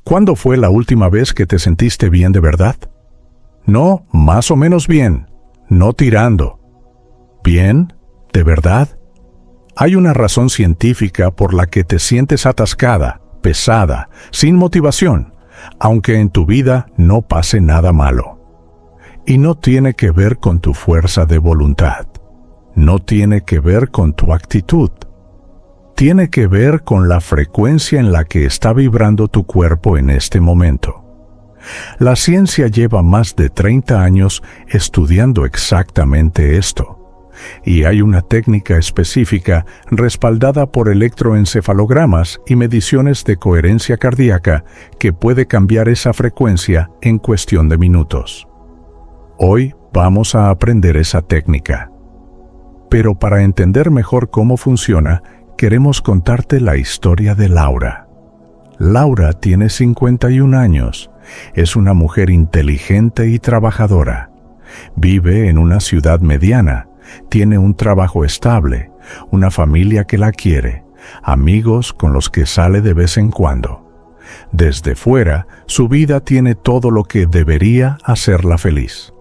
¿Cuándo fue la última vez que te sentiste bien de verdad? No, más o menos bien, no tirando. ¿Bien? ¿De verdad? Hay una razón científica por la que te sientes atascada, pesada, sin motivación, aunque en tu vida no pase nada malo. Y no tiene que ver con tu fuerza de voluntad. No tiene que ver con tu actitud. Tiene que ver con la frecuencia en la que está vibrando tu cuerpo en este momento. La ciencia lleva más de 30 años estudiando exactamente esto. Y hay una técnica específica respaldada por electroencefalogramas y mediciones de coherencia cardíaca que puede cambiar esa frecuencia en cuestión de minutos. Hoy vamos a aprender esa técnica. Pero para entender mejor cómo funciona, queremos contarte la historia de Laura. Laura tiene 51 años. Es una mujer inteligente y trabajadora. Vive en una ciudad mediana. Tiene un trabajo estable, una familia que la quiere, amigos con los que sale de vez en cuando. Desde fuera, su vida tiene todo lo que debería hacerla feliz.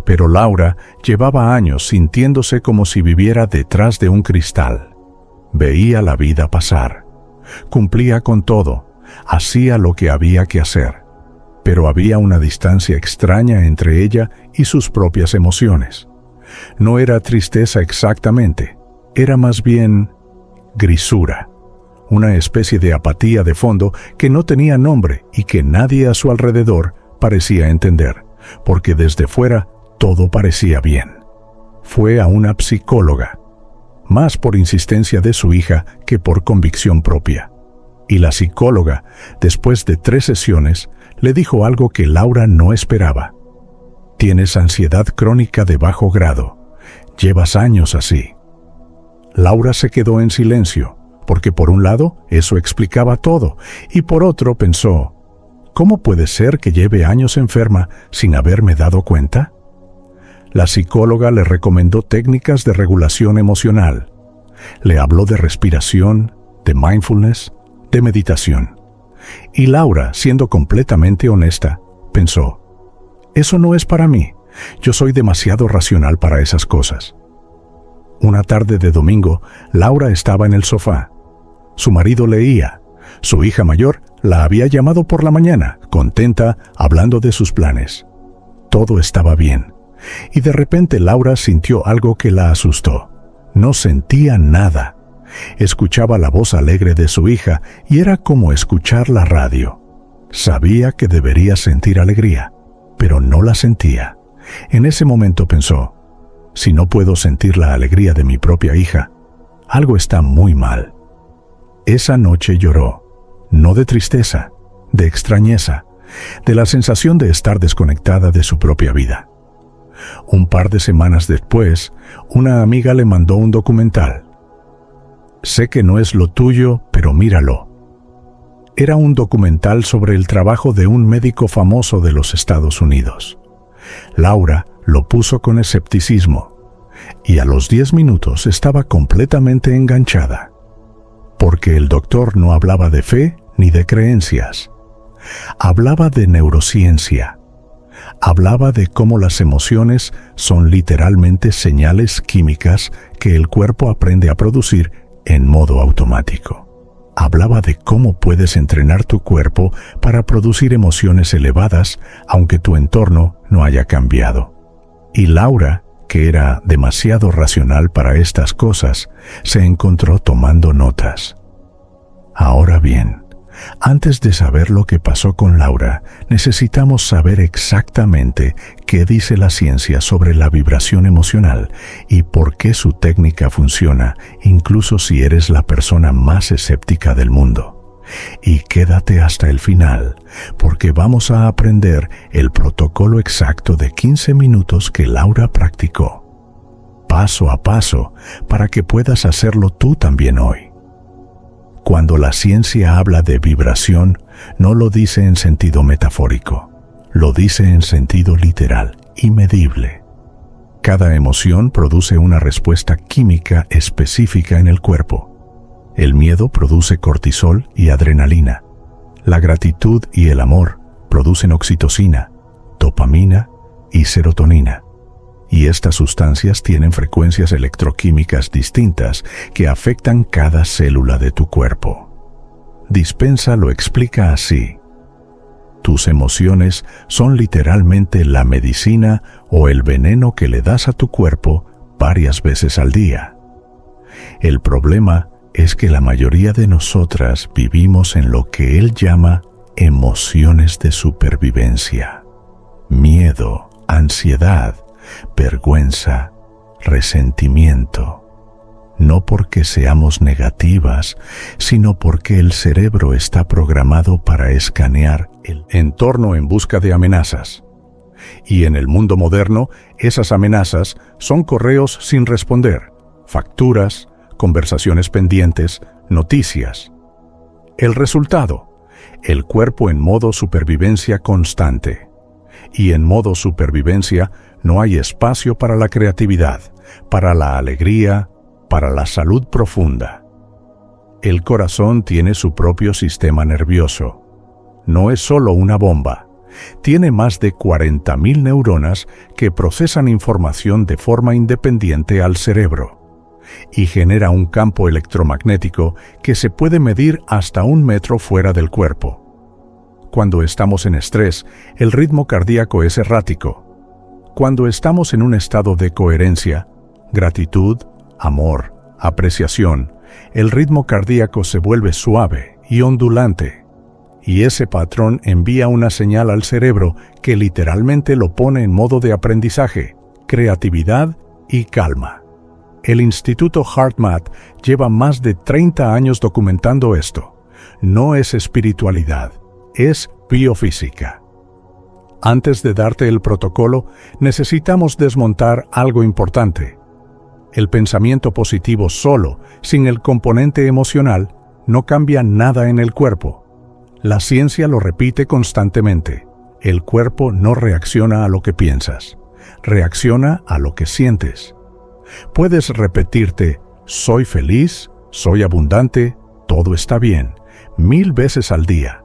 Pero Laura llevaba años sintiéndose como si viviera detrás de un cristal. Veía la vida pasar. Cumplía con todo, hacía lo que había que hacer. Pero había una distancia extraña entre ella y sus propias emociones. No era tristeza exactamente, era más bien grisura, una especie de apatía de fondo que no tenía nombre y que nadie a su alrededor parecía entender, porque desde fuera todo parecía bien. Fue a una psicóloga, más por insistencia de su hija que por convicción propia. Y la psicóloga, después de 3 sesiones, le dijo algo que Laura no esperaba. Tienes ansiedad crónica de bajo grado. Llevas años así. Laura se quedó en silencio, porque por un lado eso explicaba todo, y por otro pensó, ¿cómo puede ser que lleve años enferma sin haberme dado cuenta? La psicóloga le recomendó técnicas de regulación emocional. Le habló de respiración, de mindfulness, de meditación. Y Laura, siendo completamente honesta, pensó, eso no es para mí. Yo soy demasiado racional para esas cosas. Una tarde de domingo, Laura estaba en el sofá. Su marido leía. Su hija mayor la había llamado por la mañana, contenta, hablando de sus planes. Todo estaba bien. Y de repente Laura sintió algo que la asustó. No sentía nada. Escuchaba la voz alegre de su hija y era como escuchar la radio. Sabía que debería sentir alegría, pero no la sentía. En ese momento pensó, si no puedo sentir la alegría de mi propia hija, algo está muy mal. Esa noche lloró, no de tristeza, de extrañeza, de la sensación de estar desconectada de su propia vida. Un par de semanas después, una amiga le mandó un documental. Sé que no es lo tuyo, pero míralo. Era un documental sobre el trabajo de un médico famoso de los Estados Unidos. Laura lo puso con escepticismo, y a los 10 minutos estaba completamente enganchada, porque el doctor no hablaba de fe ni de creencias. Hablaba de neurociencia. Hablaba de cómo las emociones son literalmente señales químicas que el cuerpo aprende a producir en modo automático. Hablaba de cómo puedes entrenar tu cuerpo para producir emociones elevadas aunque tu entorno no haya cambiado. Y Laura, que era demasiado racional para estas cosas, se encontró tomando notas. Ahora bien, antes de saber lo que pasó con Laura, necesitamos saber exactamente qué dice la ciencia sobre la vibración emocional y por qué su técnica funciona, incluso si eres la persona más escéptica del mundo. Y quédate hasta el final, porque vamos a aprender el protocolo exacto de 15 minutos que Laura practicó, paso a paso, para que puedas hacerlo tú también hoy. Cuando la ciencia habla de vibración, no lo dice en sentido metafórico, lo dice en sentido literal y medible. Cada emoción produce una respuesta química específica en el cuerpo. El miedo produce cortisol y adrenalina. La gratitud y el amor producen oxitocina, dopamina y serotonina. Y estas sustancias tienen frecuencias electroquímicas distintas que afectan cada célula de tu cuerpo. Dispensa lo explica así: tus emociones son literalmente la medicina o el veneno que le das a tu cuerpo varias veces al día. El problema es que la mayoría de nosotras vivimos en lo que él llama emociones de supervivencia. Miedo, ansiedad, vergüenza, resentimiento. No porque seamos negativas, sino porque el cerebro está programado para escanear el entorno en busca de amenazas. Y en el mundo moderno, esas amenazas son correos sin responder, facturas, conversaciones pendientes, noticias. El resultado: el cuerpo en modo supervivencia constante. Y en modo supervivencia no hay espacio para la creatividad, para la alegría, para la salud profunda. El corazón tiene su propio sistema nervioso. No es solo una bomba. Tiene más de 40.000 neuronas que procesan información de forma independiente al cerebro y genera un campo electromagnético que se puede medir hasta 1 metro fuera del cuerpo. Cuando estamos en estrés, el ritmo cardíaco es errático. Cuando estamos en un estado de coherencia, gratitud, amor, apreciación, el ritmo cardíaco se vuelve suave y ondulante. Y ese patrón envía una señal al cerebro que literalmente lo pone en modo de aprendizaje, creatividad y calma. El Instituto HeartMath lleva más de 30 años documentando esto. No es espiritualidad, es biofísica. Antes de darte el protocolo, necesitamos desmontar algo importante. El pensamiento positivo solo, sin el componente emocional, no cambia nada en el cuerpo. La ciencia lo repite constantemente. El cuerpo no reacciona a lo que piensas, reacciona a lo que sientes. Puedes repetirte: soy feliz, soy abundante, todo está bien, 1000 veces al día.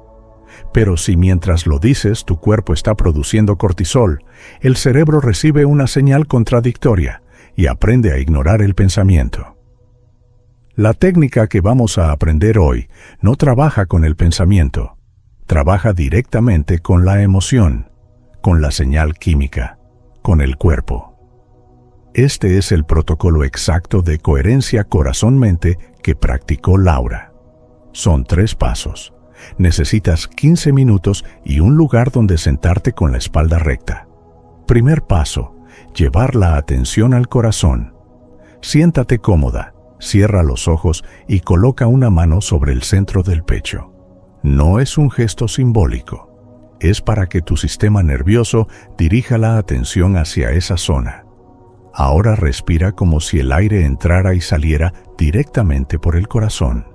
Pero si mientras lo dices tu cuerpo está produciendo cortisol, el cerebro recibe una señal contradictoria y aprende a ignorar el pensamiento. La técnica que vamos a aprender hoy no trabaja con el pensamiento, trabaja directamente con la emoción, con la señal química, con el cuerpo. Este es el protocolo exacto de coherencia corazón-mente que practicó Laura. Son 3 pasos. Necesitas 15 minutos y un lugar donde sentarte con la espalda recta. Primer paso: llevar la atención al corazón. Siéntate cómoda, cierra los ojos y coloca una mano sobre el centro del pecho. No es un gesto simbólico, es para que tu sistema nervioso dirija la atención hacia esa zona. Ahora respira como si el aire entrara y saliera directamente por el corazón.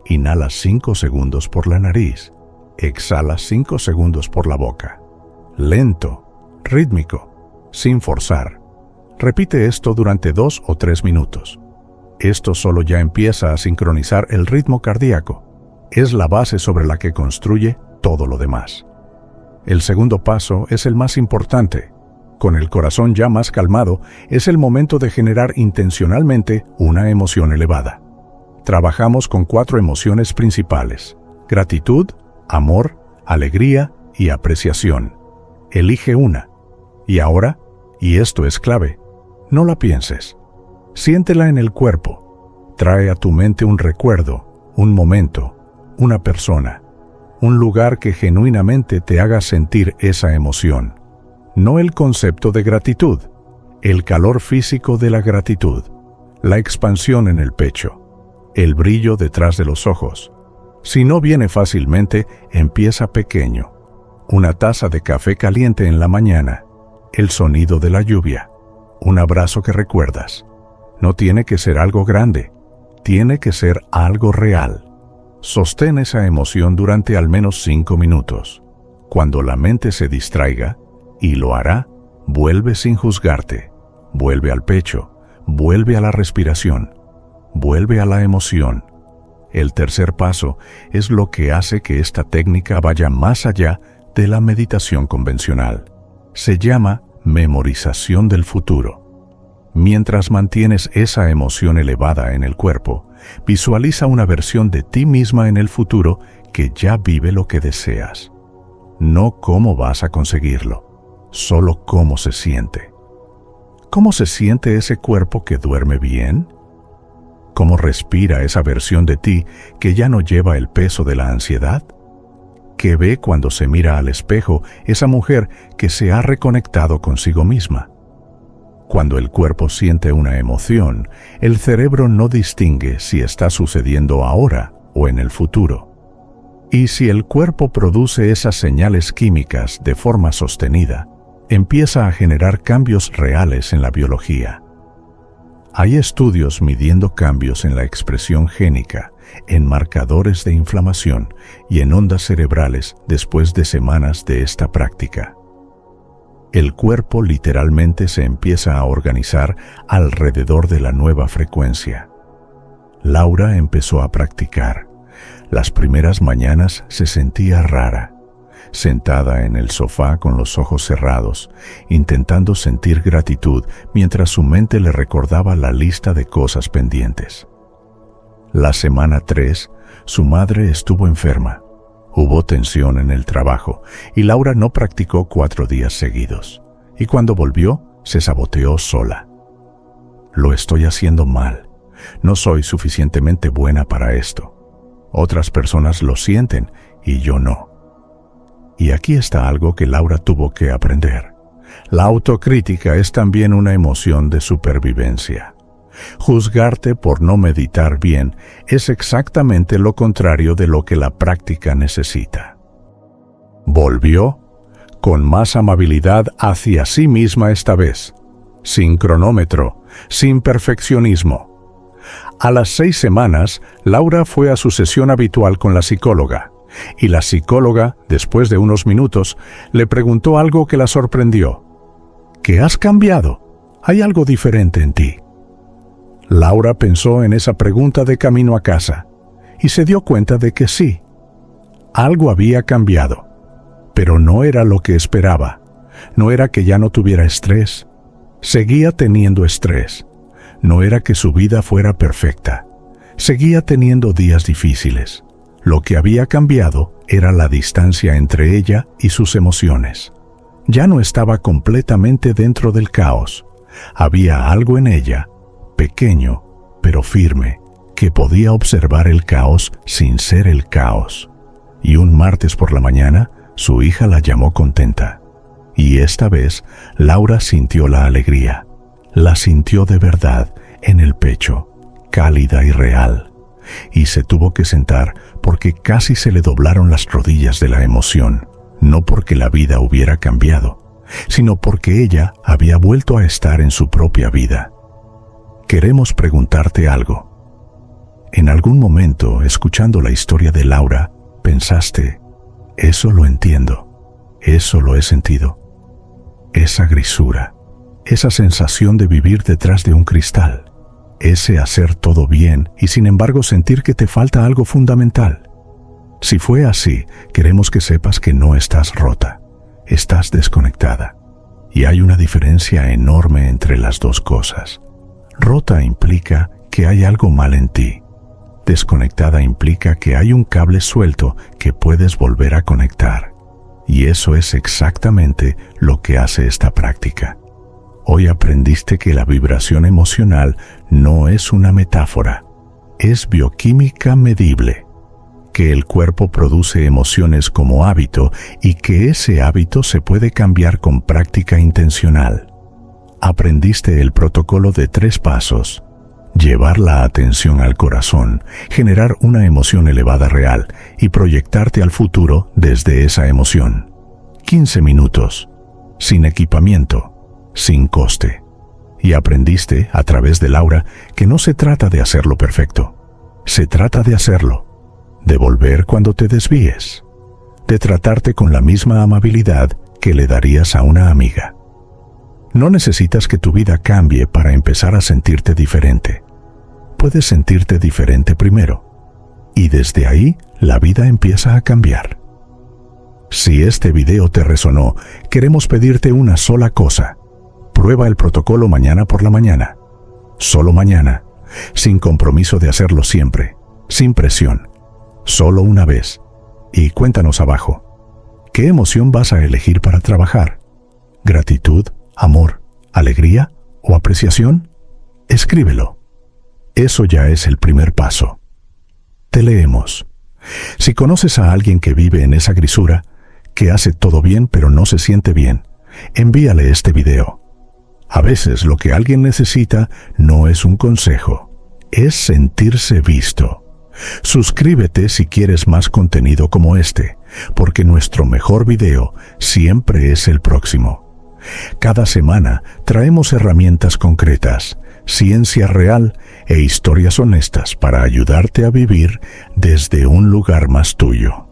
Inhala 5 segundos por la nariz, exhala 5 segundos por la boca. Lento, rítmico, sin forzar. Repite esto durante 2 o 3 minutos. Esto solo ya empieza a sincronizar el ritmo cardíaco. Es la base sobre la que construye todo lo demás. El segundo paso es el más importante. Con el corazón ya más calmado, es el momento de generar intencionalmente una emoción elevada. Trabajamos con 4 emociones principales: gratitud, amor, alegría y apreciación. Elige una. Y ahora, y esto es clave, no la pienses. Siéntela en el cuerpo. Trae a tu mente un recuerdo, un momento, una persona, un lugar que genuinamente te haga sentir esa emoción. No el concepto de gratitud, el calor físico de la gratitud, la expansión en el pecho, el brillo detrás de los ojos. Si no viene fácilmente, empieza pequeño. Una taza de café caliente en la mañana, el sonido de la lluvia, un abrazo que recuerdas. No tiene que ser algo grande, tiene que ser algo real. Sostén esa emoción durante al menos 5 minutos. Cuando la mente se distraiga, y lo hará, vuelve sin juzgarte. Vuelve al pecho, vuelve a la respiración, vuelve a la emoción. El tercer paso es lo que hace que esta técnica vaya más allá de la meditación convencional. Se llama memorización del futuro. Mientras mantienes esa emoción elevada en el cuerpo, visualiza una versión de ti misma en el futuro que ya vive lo que deseas. No cómo vas a conseguirlo, solo cómo se siente. ¿Cómo se siente ese cuerpo que duerme bien? ¿Cómo respira esa versión de ti que ya no lleva el peso de la ansiedad? ¿Qué ve cuando se mira al espejo esa mujer que se ha reconectado consigo misma? Cuando el cuerpo siente una emoción, el cerebro no distingue si está sucediendo ahora o en el futuro. Y si el cuerpo produce esas señales químicas de forma sostenida, empieza a generar cambios reales en la biología. Hay estudios midiendo cambios en la expresión génica, en marcadores de inflamación y en ondas cerebrales después de semanas de esta práctica. El cuerpo literalmente se empieza a organizar alrededor de la nueva frecuencia. Laura empezó a practicar. Las primeras mañanas se sentía rara, sentada en el sofá con los ojos cerrados, intentando sentir gratitud mientras su mente le recordaba la lista de cosas pendientes. La semana 3, su madre estuvo enferma. Hubo tensión en el trabajo y Laura no practicó 4 días seguidos. Y cuando volvió, se saboteó sola. Lo estoy haciendo mal. No soy suficientemente buena para esto. Otras personas lo sienten y yo no. Y aquí está algo que Laura tuvo que aprender. La autocrítica es también una emoción de supervivencia. Juzgarte por no meditar bien es exactamente lo contrario de lo que la práctica necesita. Volvió con más amabilidad hacia sí misma esta vez, sin cronómetro, sin perfeccionismo. A las 6 semanas, Laura fue a su sesión habitual con la psicóloga, y la psicóloga, después de unos minutos, le preguntó algo que la sorprendió. ¿Qué has cambiado? ¿Hay algo diferente en ti? Laura pensó en esa pregunta de camino a casa, y se dio cuenta de que sí. Algo había cambiado, pero no era lo que esperaba. No era que ya no tuviera estrés. Seguía teniendo estrés. No era que su vida fuera perfecta. Seguía teniendo días difíciles. Lo que había cambiado era la distancia entre ella y sus emociones. Ya no estaba completamente dentro del caos. Había algo en ella, pequeño, pero firme, que podía observar el caos sin ser el caos. Y un martes por la mañana, su hija la llamó contenta. Y esta vez, Laura sintió la alegría. La sintió de verdad, en el pecho, cálida y real. Y se tuvo que sentar porque casi se le doblaron las rodillas de la emoción. No porque la vida hubiera cambiado, sino porque ella había vuelto a estar en su propia vida. Queremos preguntarte algo. En algún momento, escuchando la historia de Laura, pensaste, eso lo entiendo, eso lo he sentido. Esa grisura, esa sensación de vivir detrás de un cristal, ese hacer todo bien y sin embargo sentir que te falta algo fundamental. Si fue así, queremos que sepas que no estás rota, estás desconectada. Y hay una diferencia enorme entre las dos cosas. Rota implica que hay algo mal en ti. Desconectada implica que hay un cable suelto que puedes volver a conectar. Y eso es exactamente lo que hace esta práctica. Hoy aprendiste que la vibración emocional no es una metáfora, es bioquímica medible, que el cuerpo produce emociones como hábito y que ese hábito se puede cambiar con práctica intencional. Aprendiste el protocolo de 3 pasos: llevar la atención al corazón, generar una emoción elevada real y proyectarte al futuro desde esa emoción. 15 minutos, sin equipamiento, sin coste. Y aprendiste, a través de Laura, que no se trata de hacerlo perfecto. Se trata de hacerlo, de volver cuando te desvíes, de tratarte con la misma amabilidad que le darías a una amiga. No necesitas que tu vida cambie para empezar a sentirte diferente. Puedes sentirte diferente primero. y desde ahí la vida empieza a cambiar. Si este video te resonó, queremos pedirte una sola cosa. Prueba el protocolo mañana por la mañana. Solo mañana, sin compromiso de hacerlo siempre, sin presión, solo una vez. Y cuéntanos abajo, ¿qué emoción vas a elegir para trabajar? ¿Gratitud, amor, alegría o apreciación? Escríbelo. Eso ya es el primer paso. Te leemos. Si conoces a alguien que vive en esa grisura, que hace todo bien pero no se siente bien, envíale este video. A veces lo que alguien necesita no es un consejo, es sentirse visto. Suscríbete si quieres más contenido como este, porque nuestro mejor video siempre es el próximo. Cada semana traemos herramientas concretas, ciencia real e historias honestas para ayudarte a vivir desde un lugar más tuyo.